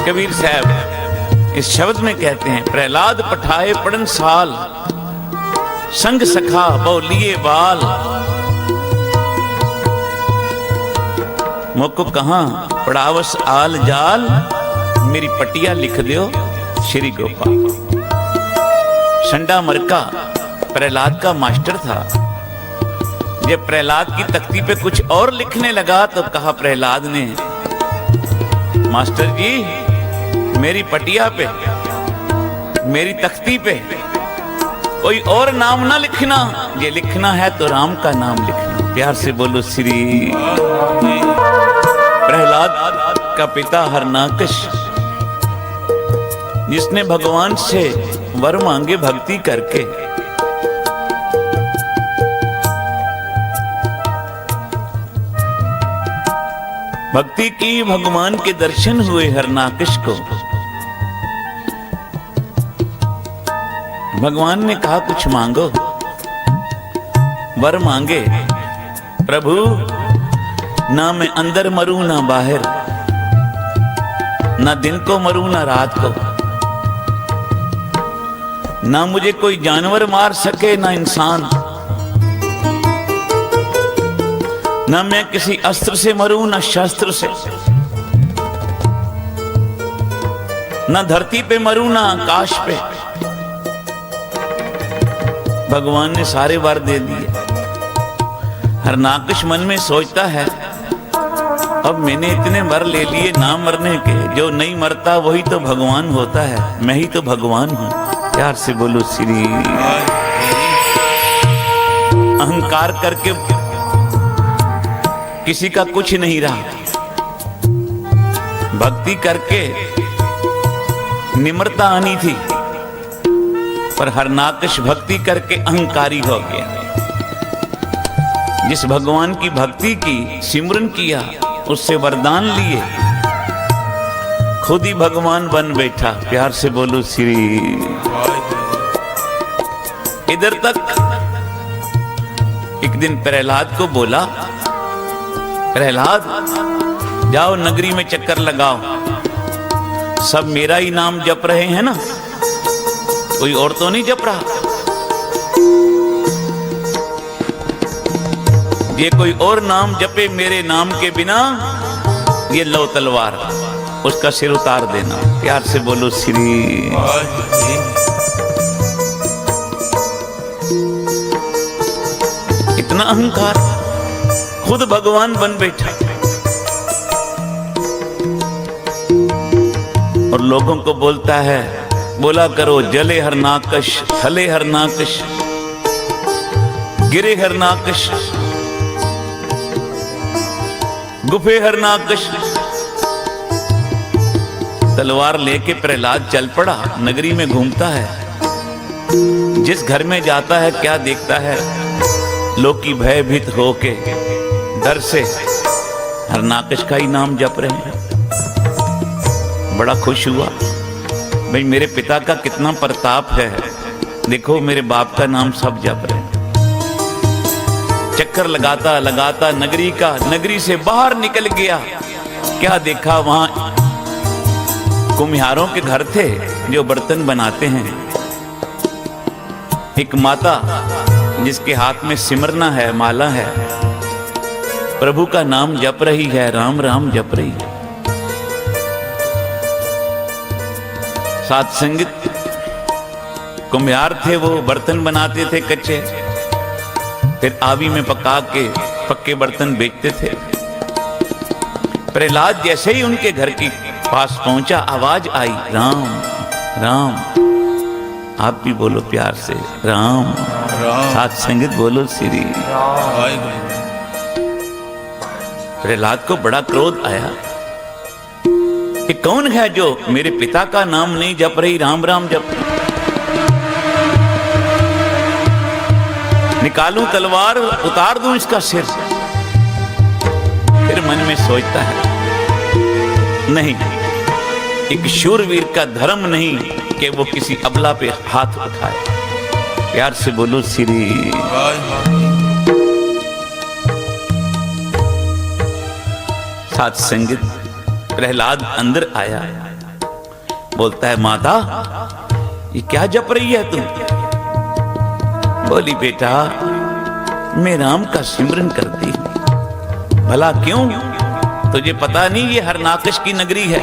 कबीर साहब इस शब्द में कहते हैं, प्रहलाद पठाए पड़न साल, संग सखा बौलिए बाल। मोको कहां पड़ावस आल जाल, मेरी पटिया लिख दियो श्री गोपाल। संडा मरका प्रहलाद का मास्टर था। जब प्रहलाद की तख्ती पे कुछ और लिखने लगा तो कहा प्रहलाद ने, मास्टर जी मेरी पटिया पे, मेरी तख्ती पे कोई और नाम ना लिखना, ये लिखना है तो राम का नाम लिखना। प्यार से बोलो श्री। प्रहलाद का पिता हरनाकश, जिसने भगवान से वर मांगे भक्ति करके, भक्ति की, भगवान के दर्शन हुए हरनाकश को। भगवान ने कहा कुछ मांगो, वर मांगे। प्रभु ना मैं अंदर मरूं ना बाहर, ना दिन को मरूं ना रात को, ना मुझे कोई जानवर मार सके ना इंसान, ना मैं किसी अस्त्र से मरूं ना शस्त्र से, ना धरती पे मरूं ना आकाश पे। भगवान ने सारे वर दे दिए। हरनाकश मन में सोचता है, अब मैंने इतने वर ले लिए ना मरने के, जो नहीं मरता वही तो भगवान होता है, मैं ही तो भगवान हूं। प्यार से बोलो श्री। अहंकार करके किसी का कुछ नहीं रहा, भक्ति करके निम्रता आनी थी, पर हरनाकश भक्ति करके अहंकारी हो गया। जिस भगवान की भक्ति की, सिमरन किया, उससे वरदान लिए, खुद ही भगवान बन बैठा। प्यार से बोलो श्री। इधर तक एक दिन प्रहलाद को बोला, प्रहलाद जाओ नगरी में चक्कर लगाओ, सब मेरा ही नाम जप रहे हैं ना, कोई और तो नहीं जप रहा। ये कोई और नाम जपे मेरे नाम के बिना, ये लो तलवार, उसका सिर उतार देना। प्यार से बोलो श्री। इतना अहंकार, खुद भगवान बन बैठा और लोगों को बोलता है, बोला करो जले हरनाकश, थले हरनाकश, गिरे हरनाकश, गुफे हरनाकश। तलवार लेके प्रहलाद चल पड़ा, नगरी में घूमता है। जिस घर में जाता है क्या देखता है, लोग की भयभीत होके डर से हरनाकश का ही नाम जप रहे हैं। बड़ा खुश हुआ, भाई मेरे पिता का कितना प्रताप है, देखो मेरे बाप का नाम सब जप रहे हैं। चक्कर लगाता लगाता नगरी से बाहर निकल गया। क्या देखा, वहां कुम्हारों के घर थे जो बर्तन बनाते हैं। एक माता जिसके हाथ में सिमरना है, माला है, प्रभु का नाम जप रही है, राम राम जप रही है। साथ संगत कुम्हार थे, वो बर्तन बनाते थे कच्चे, फिर आवी में पका के पक्के बर्तन बेचते थे। प्रहलाद जैसे ही उनके घर के पास पहुंचा, आवाज आई, राम राम। आप भी बोलो प्यार से, राम राम। साथ संगत बोलो श्री। प्रहलाद को बड़ा क्रोध आया कि कौन है जो मेरे पिता का नाम नहीं जप रही, राम राम जप। निकालूं तलवार, उतार दूं इसका सिर। फिर मन में सोचता है, नहीं, एक शूरवीर का धर्म नहीं कि वो किसी अबला पे हाथ उठाए। प्यार से बोलो श्री। साथ संगत प्रहलाद अंदर आया, बोलता है माता ये क्या जप रही है तुम? बोली बेटा मैं राम का सिमरन करती हूं। भला क्यों? तुझे पता नहीं ये हरनाकश की नगरी है,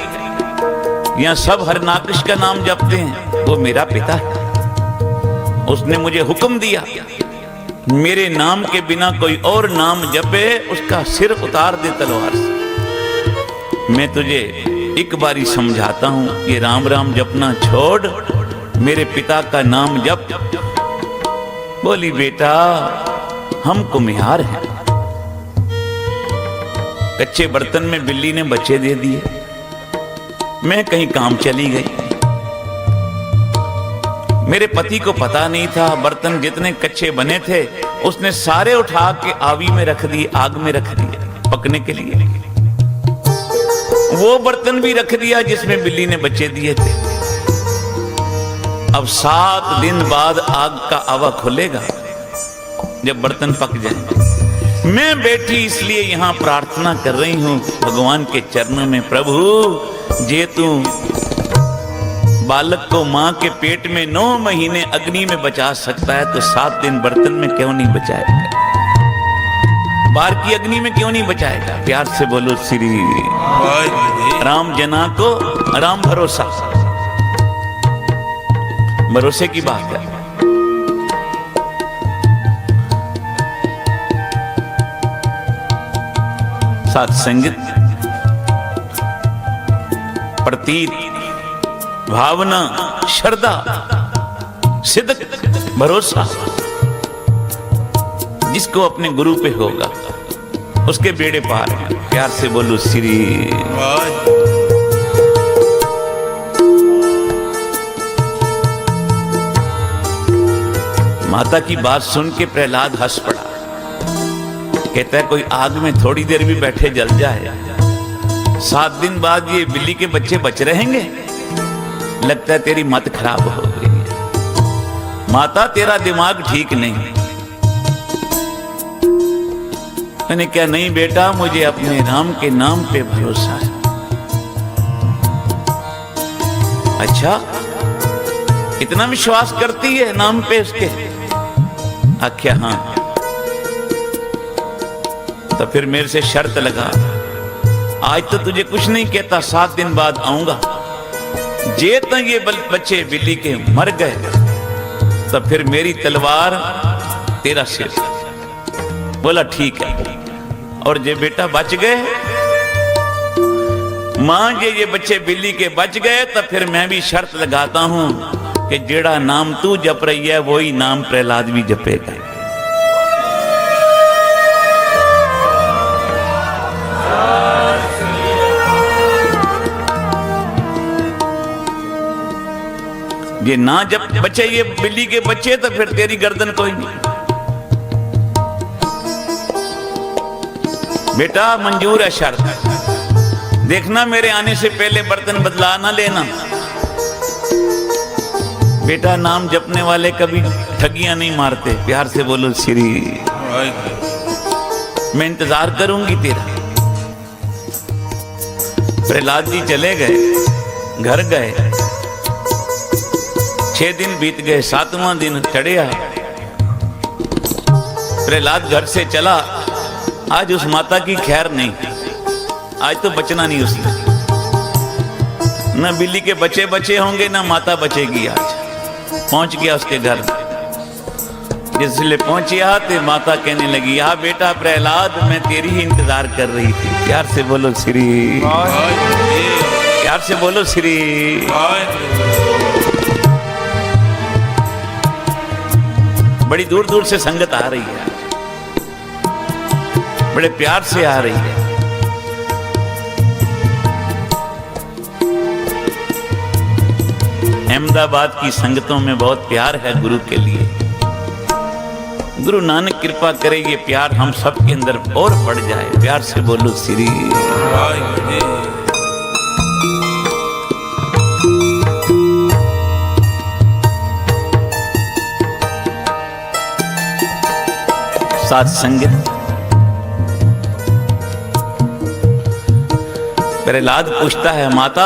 यहां सब हरनाकश का नाम जपते हैं। वो मेरा पिता है, उसने मुझे हुक्म दिया मेरे नाम के बिना कोई और नाम जपे उसका सिर उतार दे तलवार से। मैं तुझे एक बारी समझाता हूं, ये राम राम जपना छोड़, मेरे पिता का नाम जप। बोली बेटा हम कुम्हार हैं, कच्चे बर्तन में बिल्ली ने बच्चे दे दिए, मैं कहीं काम चली गई, मेरे पति को पता नहीं था, बर्तन जितने कच्चे बने थे उसने सारे उठा के आवी में रख दिए, आग में रख दिए पकने के लिए। वो बर्तन भी रख दिया जिसमें बिल्ली ने बच्चे दिए थे। अब 7 दिन बाद आग का आवा खुलेगा जब बर्तन पक जाए। मैं बेटी इसलिए यहां प्रार्थना कर रही हूं भगवान के चरणों में, प्रभु जे तू बालक को मां के पेट में 9 महीने अग्नि में बचा सकता है तो 7 दिन बर्तन में क्यों नहीं बचाएगा? बाहर की अग्नि में क्यों नहीं बचाएगा? प्यार से बोलो श्री राम। जना को राम भरोसा, भरोसे की बात है। साथ संगत, प्रतीत, भावना, श्रद्धा, सिद्ध, भरोसा जिसको अपने गुरु पे होगा उसके बेड़े पार हैं। प्यार से बोलो श्री। माता की बात सुन के प्रहलाद हंस पड़ा, कहता है कोई आग में थोड़ी देर भी बैठे जल जाए, 7 दिन बाद ये बिल्ली के बच्चे बच रहेंगे? लगता है तेरी मत खराब हो गई है माता, तेरा दिमाग ठीक नहीं। मैंने क्या? नहीं बेटा मुझे अपने राम के नाम पे भरोसा है। अच्छा इतना विश्वास करती है नाम पे उसके? आख्या हाँ। तो फिर मेरे से शर्त लगा, आज तो तुझे कुछ नहीं कहता, 7 दिन बाद आऊंगा, जे तो ये बच्चे बिल्ली के मर गए तो फिर मेरी तलवार तेरा सिर। बोला ठीक है। और जे बेटा बच गए, मां ये बच्चे बिल्ली के बच गए तो फिर मैं भी शर्त लगाता हूं कि जेड़ा नाम तू जप रही है वही नाम प्रहलाद भी जपेगा। ये ना जब बचे ये बिल्ली के बच्चे तो फिर तेरी गर्दन कोई नहीं। बेटा मंजूर है शर्त, देखना मेरे आने से पहले बर्तन बदला ना लेना। बेटा नाम जपने वाले कभी ठगियां नहीं मारते। प्यार से बोलो श्री। मैं इंतजार करूंगी तेरा। प्रहलाद जी चले गए, घर गए, 6 दिन बीत गए, 7वां दिन चढ़िया। प्रहलाद घर से चला, आज उस माता की खैर नहीं, आज तो बचना नहीं उसने। न बिल्ली के बच्चे बचे होंगे ना माता बचेगी। आज पहुंच गया उसके घर, जिसलिए पहुंचिया तो माता कहने लगी, हाँ बेटा प्रहलाद मैं तेरी ही इंतजार कर रही थी। प्यार से बोलो श्री। प्यार से बोलो श्री। बड़ी दूर दूर से संगत आ रही है, बड़े प्यार से आ रही है। अहमदाबाद की संगतों में बहुत प्यार है गुरु के लिए। गुरु नानक कृपा करे ये प्यार हम सब के अंदर और बढ़ जाए। प्यार से बोलो श्री। साथ संगत। प्रहलाद पूछता है, माता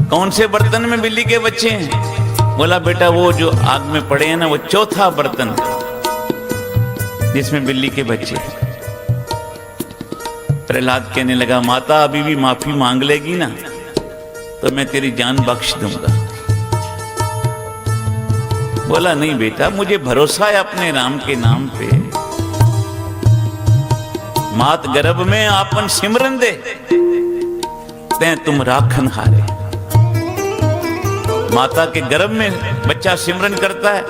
कौन से बर्तन में बिल्ली के बच्चे हैं? बोला बेटा वो जो आग में पड़े हैं ना, वो चौथा बर्तन है जिसमें बिल्ली के बच्चे हैं। प्रहलाद कहने लगा माता अभी भी माफी मांग लेगी ना तो मैं तेरी जान बख्श दूंगा। बोला नहीं बेटा, मुझे भरोसा है अपने राम के नाम पे। मात गर्भ में आपन सिमरन दे, ते तुम राखन हारे। माता के गर्भ में बच्चा सिमरन करता है,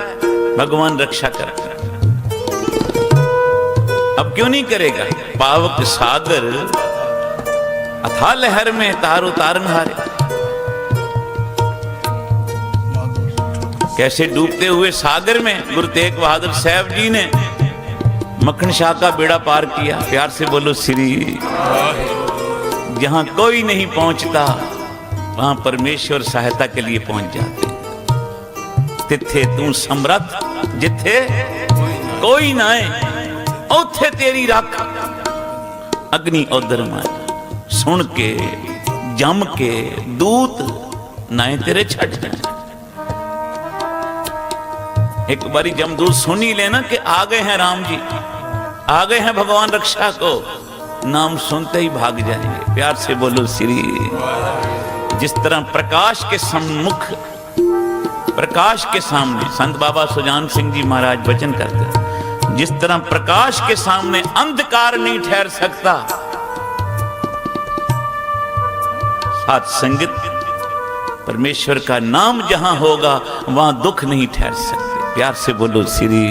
भगवान रक्षा करता है। अब क्यों नहीं करेगा? पावक सागर अथाह लहर में तारो तारन हारे। कैसे डूबते हुए सागर में गुरु तेग बहादुर साहब जी ने मक्खन शाह का बेड़ा पार किया। प्यार से बोलो श्री। जहां कोई नहीं पहुंचता वहां परमेश्वर सहायता के लिए पहुंच जाते। तिथे तू समर्थ जिथे कोई ना आए, उथे तेरी रख अग्नि उधर माए। सुन के जम के दूत नाए तेरे छट जाए। एक बारी जमदूत सुन ही लेना कि आ गए हैं राम जी, आ गए हैं भगवान रक्षा को, नाम सुनते ही भाग जाएंगे। प्यार से बोलो श्री। जिस तरह प्रकाश के सम्मुख, प्रकाश के सामने, संत बाबा सुजान सिंह जी महाराज वचन करते हैं, जिस तरह प्रकाश के सामने अंधकार नहीं ठहर सकता, साथ संगत परमेश्वर का नाम जहां होगा वहां दुख नहीं ठहर सकते। प्यार से बोलो श्री।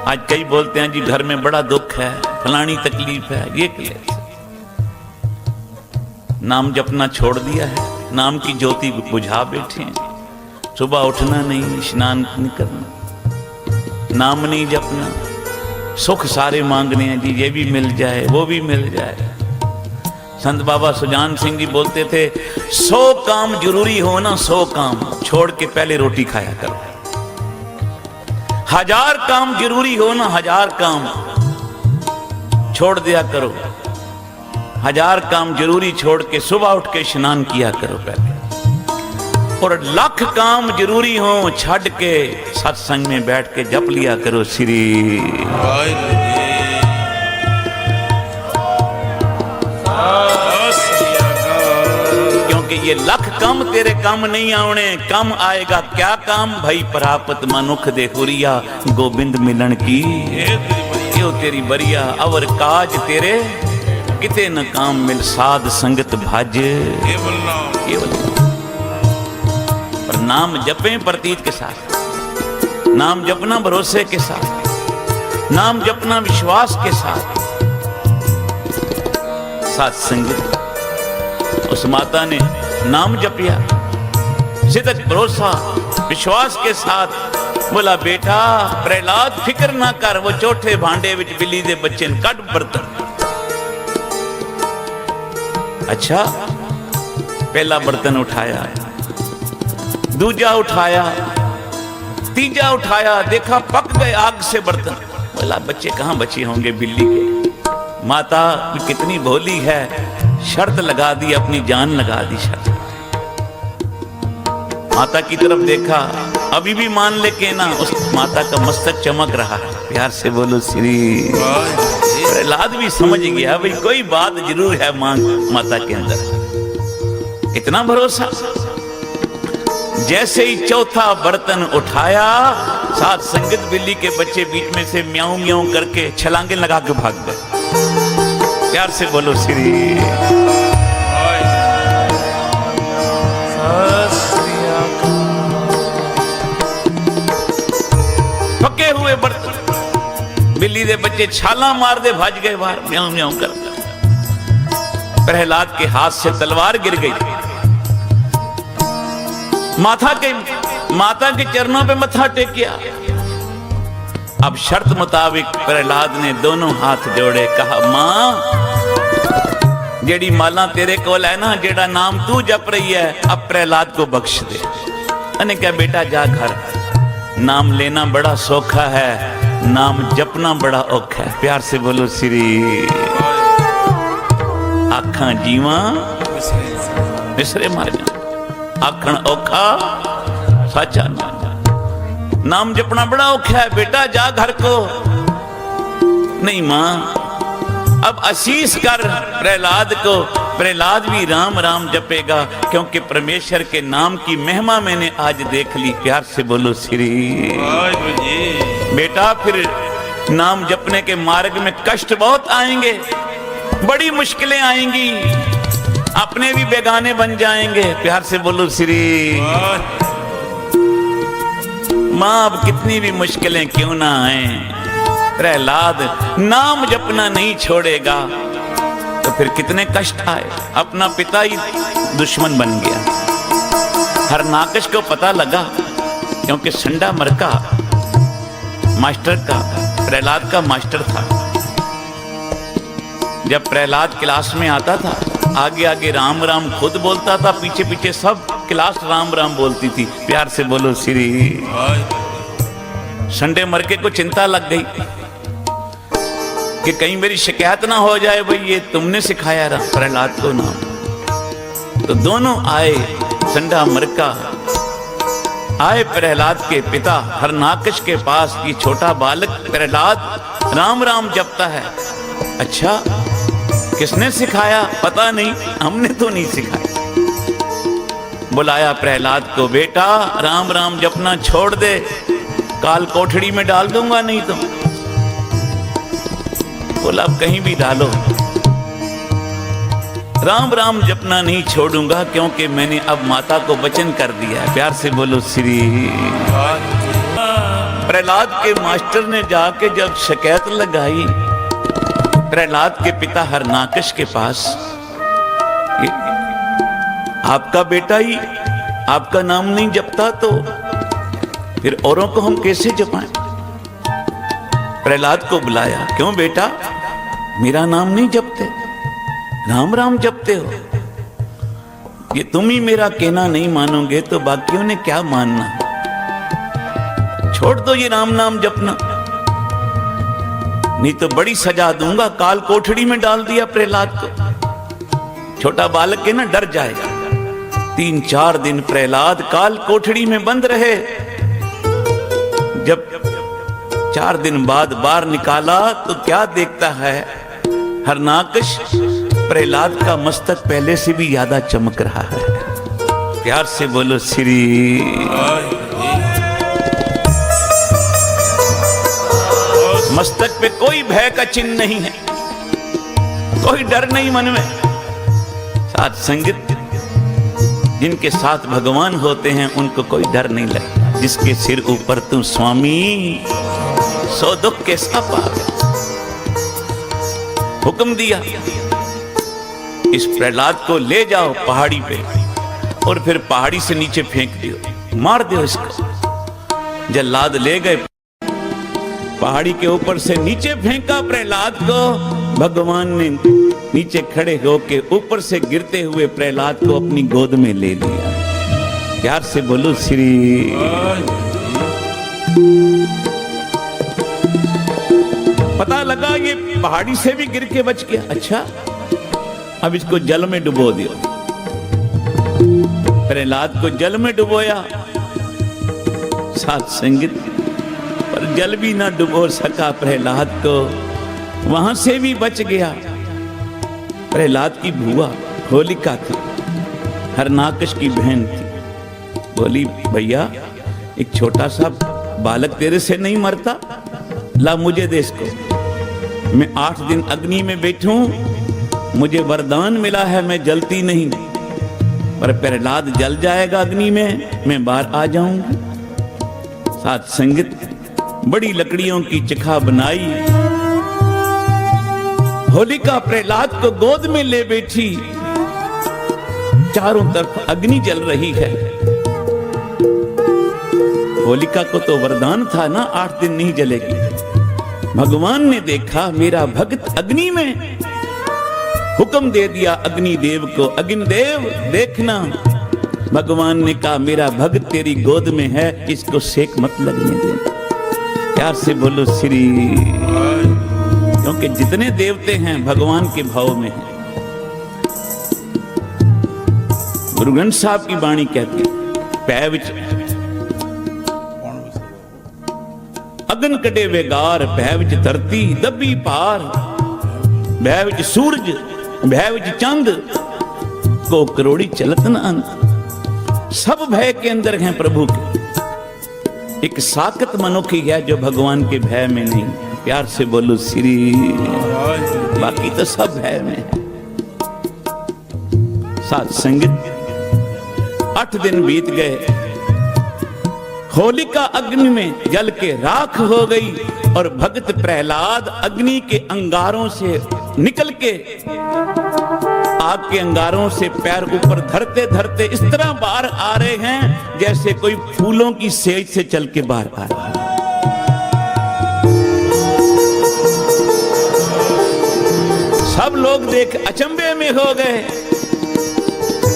आज कई बोलते हैं जी घर में बड़ा दुख है, फलानी तकलीफ है, ये क्लेश। नाम जपना छोड़ दिया है, नाम की ज्योति बुझा बैठे हैं। सुबह उठना नहीं, स्नान नहीं करना, नाम नहीं जपना, सुख सारे मांगने हैं जी, ये भी मिल जाए वो भी मिल जाए। संत बाबा सुजान सिंह जी बोलते थे 100 काम जरूरी हो ना, 100 काम छोड़ के पहले रोटी खाया करो। 1000 काम जरूरी हो ना, 1000 काम छोड़ दिया करो। 1000 काम जरूरी छोड़ के सुबह उठ के स्नान किया करो पहले। और 1,00,000 काम जरूरी हो छड़ के सत्संग में बैठ के जप लिया करो श्री। क्योंकि ये 1,00,000 काम तेरे काम नहीं आने, कम आएगा क्या काम भाई? प्राप्त मनुख दे हुरिया, गोबिंद मिलन की यो तेरी बरिया। अवर काज तेरे किते न काम मिल, साध संगत भज केवल। पर नाम जपें प्रतीत के साथ, नाम जपना भरोसे के साथ, नाम जपना विश्वास के साथ। साथ संगत उस माता ने नाम जपिया, सिद्ध भरोसा विश्वास के साथ। बोला बेटा प्रहलाद फिक्र ना कर, वो चौथे भांडे विच बिल्ली दे बच्चे ने कट बर्तन। अच्छा, पहला बर्तन उठाया, दूजा उठाया, तीजा उठाया, देखा पक गए आग से बर्तन। बोला बच्चे कहां बचे होंगे बिल्ली के। माता कितनी भोली है, शर्त लगा दी, अपनी जान लगा दी शर्त। माता की तरफ देखा, अभी भी मान ले के ना, उस माता का मस्तक चमक रहा है। प्यार से बोलो श्री। प्रहलाद भी समझ गया भाई कोई बात जरूर है माता के अंदर। इतना भरोसा। जैसे ही चौथा बर्तन उठाया, साथ संगत बिल्ली के बच्चे बीच में से म्याऊं म्याऊं करके छलांगे लगा के भाग गए। प्यार से बोलो श्री। पके हुए बर्तन, बिल्ली दे बच्चे छाला मार दे भज गए बाहर म्याऊं म्याऊं कर। प्रहलाद के हाथ से तलवार गिर गई। माता के चरणों पे मत्था टेकिया। अब शर्त मुताबिक प्रहलाद ने दोनों हाथ जोड़े, कहा मां जेड़ी माला तेरे कोल है ना, जेड़ा नाम तू जप रही है, अब प्रहलाद को बख्श दे। मैंने कहा बेटा जा घर, नाम लेना बड़ा सौखा है, नाम जपना बड़ा औखा है। प्यार से बोलो श्री। आखा जीवा मिसरे मारिया, आखण औखा साचा नाम जपना बड़ा औखा है बेटा, जा घर को। नहीं मां, अब आशीष कर प्रहलाद को, प्रहलाद भी राम राम जपेगा, क्योंकि परमेश्वर के नाम की महिमा मैंने आज देख ली। प्यार से बोलो श्री। बेटा फिर नाम जपने के मार्ग में कष्ट बहुत आएंगे, बड़ी मुश्किलें आएंगी, अपने भी बेगाने बन जाएंगे। प्यार से बोलो श्री। मां अब कितनी भी मुश्किलें क्यों ना आए, प्रहलाद नाम जपना नहीं छोड़ेगा तो फिर कितने कष्ट आए। अपना पिता ही दुश्मन बन गया। हरनाकश को पता लगा, क्योंकि संडा मरका मास्टर का, प्रहलाद का मास्टर था। जब प्रहलाद क्लास में आता था, आगे आगे राम राम खुद बोलता था, पीछे पीछे सब क्लास राम राम बोलती थी। प्यार से बोलो श्री। संडे मरके को चिंता लग गई कि कहीं मेरी शिकायत ना हो जाए, भाई ये तुमने सिखाया प्रहलाद को नाम। तो दोनों आए, संडा मरका आए प्रहलाद के पिता हरनाकश के पास। ये छोटा बालक प्रहलाद राम राम जपता है। अच्छा, किसने सिखाया? पता नहीं, हमने तो नहीं सिखाया। बुलाया प्रहलाद को, बेटा राम राम जपना छोड़ दे, काल कोठड़ी में डाल दूंगा नहीं तो। बोला अब कहीं भी डालो, राम राम जपना नहीं छोड़ूंगा, क्योंकि मैंने अब माता को वचन कर दिया है। प्यार से बोलो श्री। प्रहलाद के मास्टर ने जाके जब शिकायत लगाई प्रहलाद के पिता हरनाकश के पास, आपका बेटा ही आपका नाम नहीं जपता तो फिर औरों को हम कैसे जपाएं? प्रहलाद को बुलाया, क्यों बेटा मेरा नाम नहीं जपते, राम राम जपते हो? ये तुम ही मेरा कहना नहीं मानोगे तो बाकियों ने क्या मानना? छोड़ दो ये राम नाम जपना, नहीं तो बड़ी सजा दूंगा। काल कोठड़ी में डाल दिया प्रहलाद को। छोटा बालक है ना, डर जाएगा। 3-4 दिन प्रहलाद काल कोठड़ी में बंद रहे। जब 4 दिन बाद बाहर निकाला तो क्या देखता है हरनाकश, प्रहलाद का मस्तक पहले से भी ज्यादा चमक रहा है। प्यार से बोलो श्री। मस्तक पे कोई भय का चिन्ह नहीं है, कोई डर नहीं मन में। साथ संगत जिनके साथ भगवान होते हैं उनको कोई डर नहीं लगता। जिसके सिर ऊपर तुम स्वामी, सो दुख कैसा पावे। हुक्म दिया, इस प्रहलाद को ले जाओ पहाड़ी पे और फिर पहाड़ी से नीचे फेंक दियो, मार दियो इसको। जल्लाद ले गए, पहाड़ी के ऊपर से नीचे फेंका प्रहलाद को। भगवान ने नीचे खड़े होके ऊपर से गिरते हुए प्रहलाद को अपनी गोद में ले लिया। प्यार से बोलो श्री। पता लगा ये पहाड़ी से भी गिर के बच गया। अच्छा, अब इसको जल में डुबो दियो। प्रहलाद को जल में डुबोया। साथ संगत पर जल भी ना डुबो सका प्रहलाद को, वहां से भी बच गया। प्रहलाद की बुआ होलिका थी, हरनाकश की बहन थी। बोली, भैया एक छोटा सा बालक तेरे से नहीं मरता, ला मुझे दे इसको। मैं 8 दिन अग्नि में बैठूं, मुझे वरदान मिला है मैं जलती नहीं, पर प्रहलाद जल जाएगा अग्नि में, मैं बाहर आ जाऊंगी। साथ संगत बड़ी लकड़ियों की चिखा बनाई। होलिका प्रहलाद को गोद में ले बैठी। चारों तरफ अग्नि जल रही है। होलिका को तो वरदान था ना 8 दिन नहीं जलेगी। भगवान ने देखा मेरा भक्त अग्नि में, हुक्म दे दिया अग्निदेव को, अग्निदेव देखना। भगवान ने कहा मेरा भक्त तेरी गोद में है, इसको सेक मत लगने दे। प्यार से बोलो श्री। क्योंकि जितने देवते हैं भगवान के भाव में हैं। गुरु ग्रंथ साहब की बाणी कहती पै विच अगन कटे वेगार, भै विच धरती दबी पार, भै विच सूरज भै विच चंद, को करोड़ी चलत न अंत। सब भय के अंदर हैं प्रभु के। एक साकत मनुष्य है जो भगवान के भय में नहीं। प्यार से बोलो श्री, बाकी तो सब भय में। साथ संगत 8 दिन बीत गए, होलिका अग्नि में जल के राख हो गई और भक्त प्रहलाद अग्नि के अंगारों से निकल के, आग के अंगारों से पैर ऊपर धरते धरते इस तरह बाहर आ रहे हैं जैसे कोई फूलों की सेज से चल के बाहर आ रहा है। सब लोग देख अचंभे में हो गए।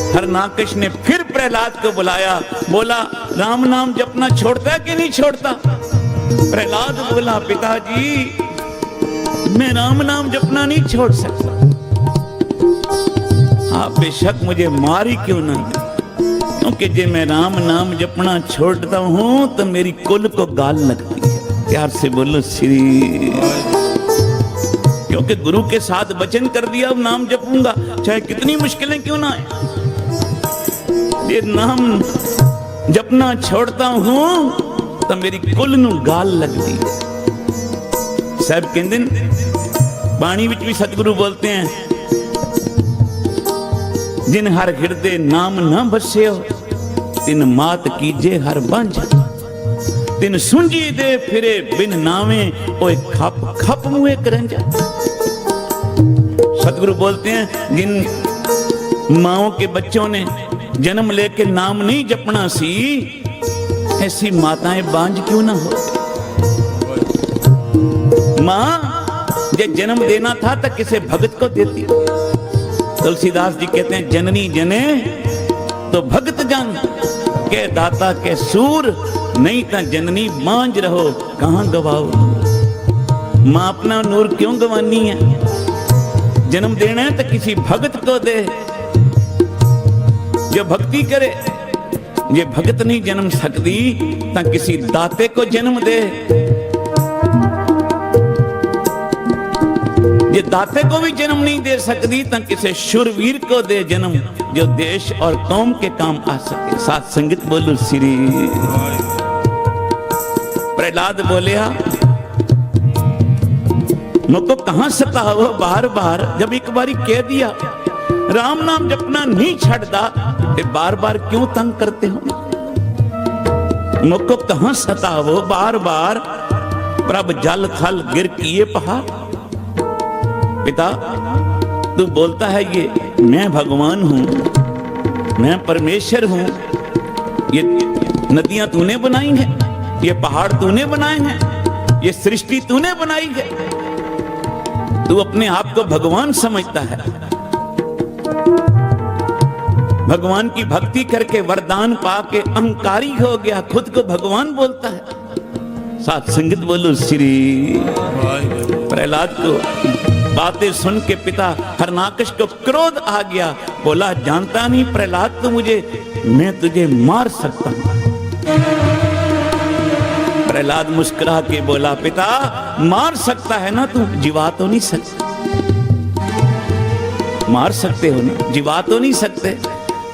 हरनाकश ने फिर प्रहलाद को बुलाया, बोला राम नाम जपना छोड़ता है कि नहीं छोड़ता? प्रहलाद बोला पिताजी मैं राम नाम जपना नहीं छोड़ सकता। आप बेशक मुझे मार ही क्यों ना, क्योंकि जब मैं राम नाम जपना छोड़ता हूं तो मेरी कुल को गाल लगती है। प्यार से बोलो श्री, क्योंकि गुरु के साथ वचन कर दिया अब नाम जपूंगा चाहे कितनी मुश्किलें क्यों ना आए। ये नाम जपना छोड़ता हूं तो मेरी कुल नू गाल लगती है। साहब कहते बाणी विच भी सतगुरु बोलते हैं, जिन हर हिरदे नाम न बसियो, तिन मात कीजे हर बंझ, तिन सुंजी दे फिरे बिन नावे, ओए खप खप मुए करंजा। सतगुरु बोलते हैं जिन माओं के बच्चों ने जन्म लेके नाम नहीं जपना सी, ऐसी माताएं बांझ क्यों ना हो। मां जब जन्म देना था तो किसे भगत को देती। तुलसीदास जी कहते हैं जननी जने तो भगत जन, के दाता के सूर, नहीं तो जननी बांझ रहो कहां गवाओ। मां अपना नूर क्यों गवानी है? जन्म देना है तो किसी भगत को दे जो भक्ति करे। ये भगत नहीं जन्म सकती तो किसी दाते को जन्म दे। ये दाते को भी जन्म नहीं दे सकती तो किसी शूरवीर को दे जन्म, जो देश और कौम के काम आ सके। साथ संगत बोलो श्री। प्रहलाद बोलिया मुझको कहां सताओ बार बार, जब एक बारी कह दिया राम नाम जपना नहीं छड़दा, बार बार क्यों तंग करते हो? मुझको कहां सताओ बार बार, प्रभ जल थल गिर किए पहाड़। पिता तू बोलता है ये मैं भगवान हूं, मैं परमेश्वर हूं, ये नदियां तूने बनाई हैं, ये पहाड़ तूने बनाए हैं, ये सृष्टि तूने बनाई है। तू अपने आप को भगवान समझता है। भगवान की भक्ति करके वरदान पाके अहंकारी हो गया, खुद को भगवान बोलता है। साथ संगत बोलो श्री। प्रहलाद को बातें सुन के पिता हरनाकश को क्रोध आ गया, बोला जानता नहीं प्रहलाद तो मुझे, मैं तुझे मार सकता हूं। प्रहलाद मुस्कुरा के बोला पिता मार सकता है ना तू, जीवा तो नहीं सकता। मार सकते हो ना, जीवा तो नहीं सकते।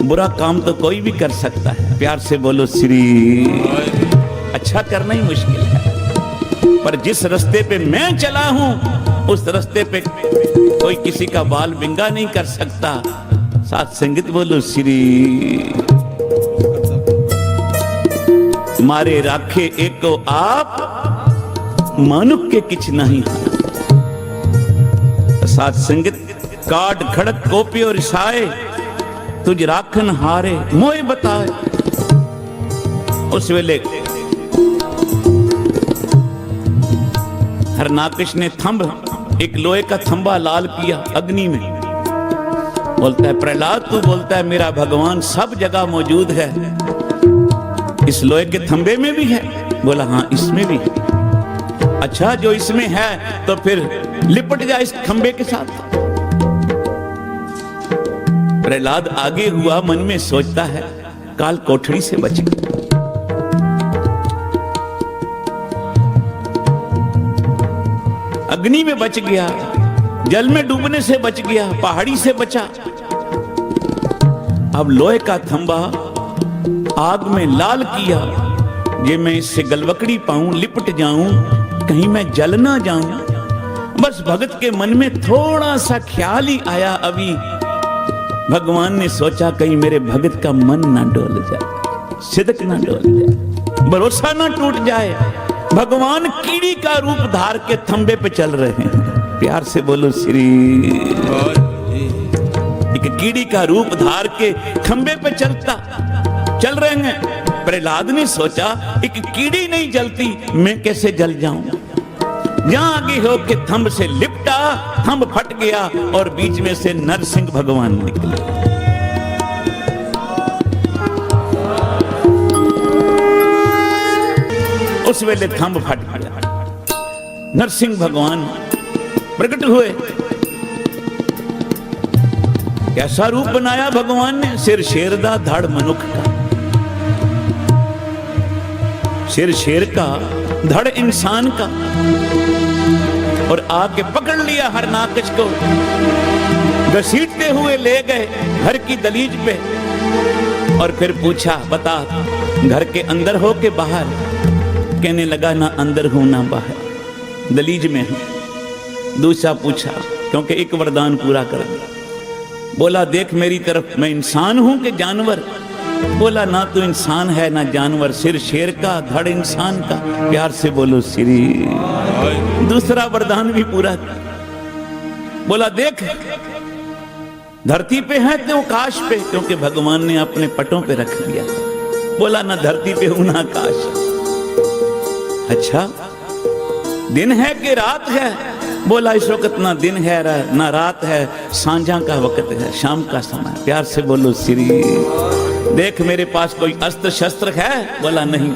बुरा काम तो कोई भी कर सकता है। प्यार से बोलो श्री। अच्छा करना ही मुश्किल है, पर जिस रास्ते पे मैं चला हूं उस रास्ते पे कोई किसी का बाल बिंगा नहीं कर सकता। साथ संगत बोलो श्री। मारे राखे एको आप, मानुक के किछ नहीं। साथ संगत काट खड़क कोपी और साए, तुझ राखन हारे मोए बताए। उस वेले हरनाकश ने थंब, एक लोहे का थंबा लाल किया अग्नि में। बोलता है प्रहलाद तू बोलता है मेरा भगवान सब जगह मौजूद है, इस लोहे के थंबे में भी है? बोला हाँ इसमें भी है। अच्छा जो इसमें है तो फिर लिपट जा इस खंबे के साथ। प्रहलाद आगे हुआ, मन में सोचता है काल कोठरी से बच गया, अग्नि में बच गया, जल में डूबने से बच गया, पहाड़ी से बचा। अब लोहे का थंबा आग में लाल किया, ये मैं इससे गलवकड़ी पाऊं, लिपट जाऊं, कहीं मैं जल ना जाऊं। बस भगत के मन में थोड़ा सा ख्याल ही आया, अभी भगवान ने सोचा कहीं मेरे भगत का मन ना डोल जाए, सिदक ना डोल जाए, भरोसा ना टूट जाए। भगवान कीड़ी का रूप धार के थंबे पे चल रहे हैं। प्यार से बोलो श्री। एक कीड़ी का रूप धार के खंबे पे चल रहे हैं। प्रहलाद ने सोचा एक कीड़ी नहीं जलती, मैं कैसे जल जाऊं। जहां आगे होके थंब से लिपटा, थंब फट गया और बीच में से नरसिंह भगवान निकले। उस वेले थंब फट गया, नरसिंह भगवान प्रकट हुए। कैसा रूप बनाया भगवान ने, सिर शेर दा, धड़ मनुख का। सिर शेर का, धड़ इंसान का, और आके पकड़ लिया हरनाकश को, घसीटते हुए ले गए घर की दलीज पे, और फिर पूछा बता घर के अंदर हो के बाहर। कहने लगा ना अंदर हूं ना बाहर, दलीज में हूं। दूसरा पूछा, क्योंकि एक वरदान पूरा कर दिया। बोला देख मेरी तरफ, मैं इंसान हूं कि जानवर। बोला ना तू इंसान है ना जानवर, सिर शेर का, धड़ इंसान का। प्यार से बोलो श्री। दूसरा वरदान भी पूरा किया। बोला देख धरती पे है तो आकाश पे, क्योंकि भगवान ने अपने पटों पे रख दिया। बोला ना धरती पे हूं ना आकाश। अच्छा दिन है कि रात है। बोला इस वक्त ना दिन है ना रात है, सांझा का वक्त है, शाम का समय। प्यार से बोलो श्री। देख मेरे पास कोई अस्त्र शस्त्र है। बोला नहीं।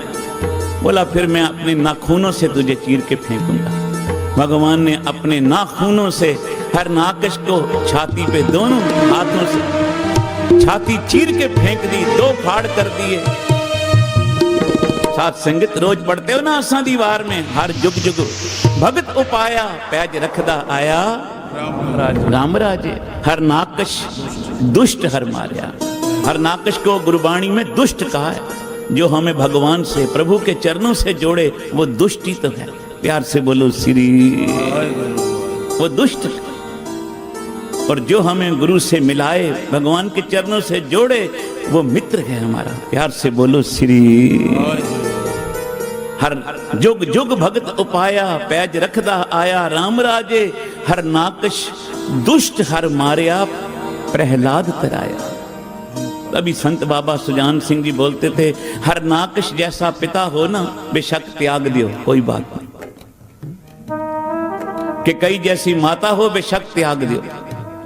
बोला फिर मैं अपने नाखूनों से तुझे चीर के फेंकूंगा। भगवान ने अपने नाखूनों से हरनाकश को छाती पे दोनों हाथों से छाती चीर के फेंक दी, दो फाड़ कर दिए। साथ संगत रोज पढ़ते हो ना आसा दीवार में, हर जुग जुग भगत उपाया, पैज रखदा आया राम राजे। हरनाकश दुष्ट हर मारिया। हरनाकश को गुरबाणी में दुष्ट कहा है। जो हमें भगवान से, प्रभु के चरणों से जोड़े वो दुष्ट ही तो है। प्यार से बोलो श्री। वो दुष्ट है। और जो हमें गुरु से मिलाए, भगवान के चरणों से जोड़े, वो मित्र है हमारा। प्यार से बोलो श्री। हर जुग जुग भगत उपाया, पैज रखदा आया राम राजे। हर नाकश दुष्ट हर मारिया, प्रहलाद तराया। अभी संत बाबा सुजान सिंह जी बोलते थे, हर नाकश जैसा पिता हो ना, बेशक त्याग दियो, कोई बात नहीं। कि कई जैसी माता हो, बेशक त्याग दियो,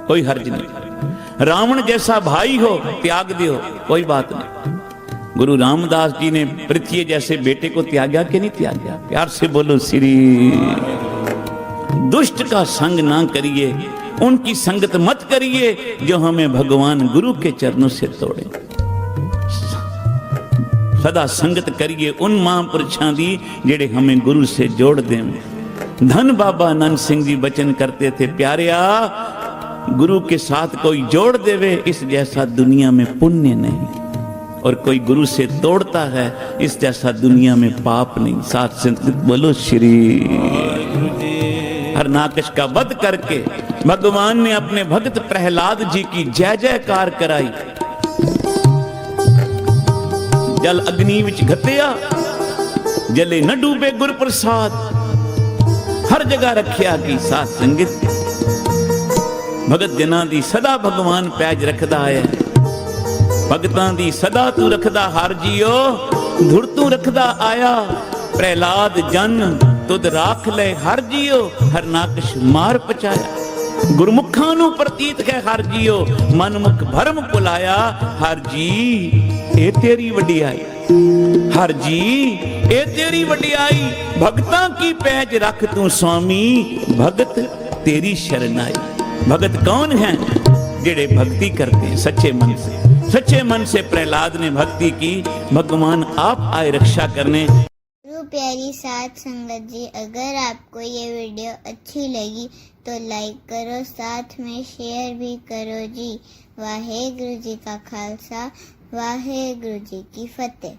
कोई हर्ज नहीं। रावण जैसा भाई हो, त्याग दियो, कोई बात नहीं। गुरु रामदास जी ने पृथ्वी जैसे बेटे को त्यागा कि नहीं त्यागा? प्यार से बोलो श्री। दुष्ट का संग ना करिए, उनकी संगत मत करिए जो हमें भगवान गुरु के चरणों से तोड़े। सदा संगत करिए उन महापुरुषां दी जेड़े हमें गुरु से जोड़ दें। धन बाबा आनंद सिंह जी वचन करते थे, प्यारिया गुरु के साथ कोई जोड़ देवे, इस जैसा दुनिया में पुण्य नहीं। और कोई गुरु से तोड़ता है, इस जैसा दुनिया में पाप नहीं। साथ संगत बोलो श्री। हरनाकश का वध करके भगवान ने अपने भक्त प्रहलाद जी की जय जयकार कराई। जल अग्नि विच घतिया, जले न डूबे गुर प्रसाद। हर जगह रखिया की। साथ संगत भगत जना दी सदा भगवान पैज रखदा है। भगतां दी सदा तू रखदा हर जियो, धुर तू रखदा आया। प्रहलाद जन तुद राख ले हर जियो, हरनाकश मार पचाया। गुरमुखां नू प्रतीत है हर जियो, मनमुख भरम भुलाया। हर जी ए तेरी वडियाई, हर जी ए तेरी वडियाई। भगतां की पैज रख तू स्वामी, भगत तेरी शरणाई। भगत कौन है? जेड़े भक्ति करते हैं सच्चे मन से। सच्चे मन से प्रहलाद ने भक्ति की, भगवान आप आए रक्षा करने। प्यारी साथ संगत जी, अगर आपको ये वीडियो अच्छी लगी तो लाइक करो, साथ में शेयर भी करो जी। वाहेगुरु जी का खालसा, वाहेगुरु जी की फतेह।